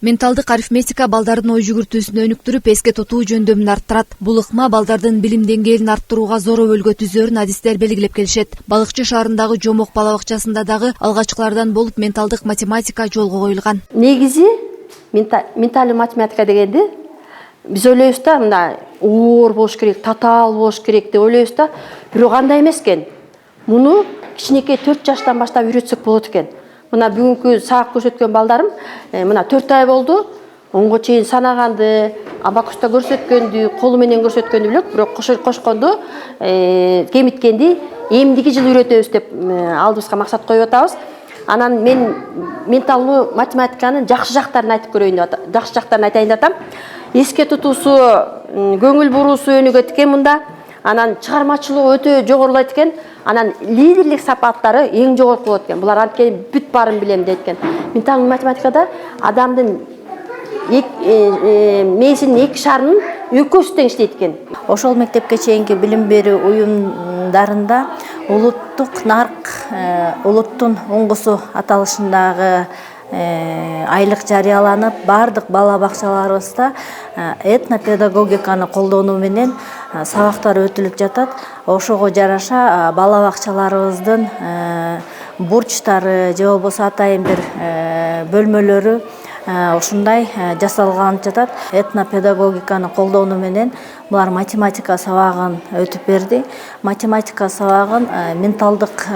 Менталдык арифметика балдардын ой жүгүртүүсүн өнүктүрүп, эске тутуу жөндөмүн арттырат. Бул ыкма балдардын билим деңгээлин арттырууга зор өбөлгө түзөрүн адистер белгилеп келишет. Балыкчы шаарындагы Жомок бала бакчасында дагы алгачкылардан болуп менталдык математика жолго коюлган. Негизи менталдык математика дегенди биз ойлойбуз да, мына оор болуш керек, татаал болуш керек деп ойлойбуз да, бирок андай эмес экен. Муну кичинекей 4 жаштан баштап үйрөтсөк болот экен. Мына бүгүнкү саак көрсөткөн балдарым, мына 4 ай болду, онго чейин санаганды, абакуста көрсөткөндү, колу менен көрсөткөндү билет, бирок кошкондо кемиткенди эмдиги жыл үйрөтөбүз деп алдыбызга максат коюп атабыз. Анан мен менталдуу математиканын жакшы жактарын айтып көрөйүн деп атам. Жакшы жактарын айтайын деп атам. Эске тутуусу, көңүл буруусу өнүгөт экен мында. Анан чыгармачылыгы өтө жогорулайт экен. Анан лидерлик сапаттары эң жогорку болот экен. Булар анткени бүт баарын билем дейт экен. Менталдуу математикада адамдын мээсинин эки шарынын экөөсү тең иштейт экен. Ошол мектепке чейинки билим берүү уюмдарында улуттук нарк улуттун оңгусу аталышындагы айлык жарыяланып, бардык бала бакчаларыбызда этнопедагогиканы колдонуу менен сабактар өтүлүп жатат. Ошого жараша бала бакчаларыбыздын бурчтары же болбосо атайын бир бөлмөлөрү ушундай жасалган жатат. Этнопедагогиканы колдонуу менен булар математика сабагын өтүп берди. Математика сабагын менталдык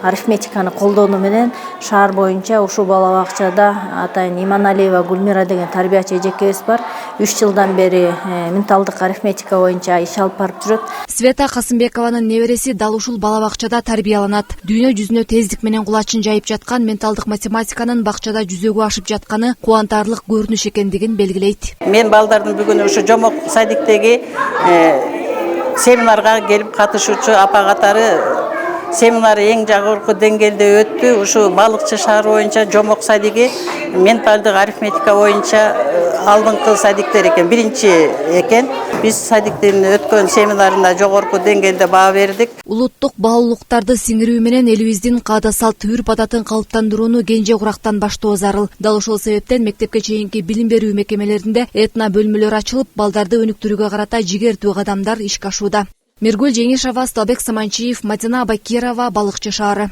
арифметиканы колдонуу менен шаар боюнча ушул бала бакчада атайын Иманалиева Гүлмира деген тарбиячы эжекебиз бар. 3 жылдан бери менталдык арифметика боюнча иш алып барып жүрөт. Света Касымбекованын небереси дал ушул бала бакчада тарбияланат. Дүйнө жүзүнө тездик менен кулачын жайып жаткан менталдык математиканын бакчада жүзөгө ашып жатканы кубантарлык көрүнүш экендигин белгилейт. Мен балдардын бүгүн ушу Жомок садиктеги семинарга келип катышуучу апа катары семинар эң жогорку деңгээлде өттү. Ушу балыкчы шаары боюнча Жомок садиги менталдык арифметика боюнча алдыңкы садиктер экен, биринчи экен. Биз садиктин өткөн семинарына жогорку деңгээлде баа бердик. Улуттук баалуулуктарды сиңирүү менен элибиздин каада салт үрп адатын калыптандырууну кенже курактан баштоо зарыл. Дал ошол себептен мектепке чейинки билим берүү мекемелеринде этно бөлмөлөр ачылып, балдарды өнүктүрүүгө карата жигертүү кадамдар ишке ашууда. Миргүл Жеңишова, Сталбек Саманчиев, Мадина Бакирова, Балыкчы шаары.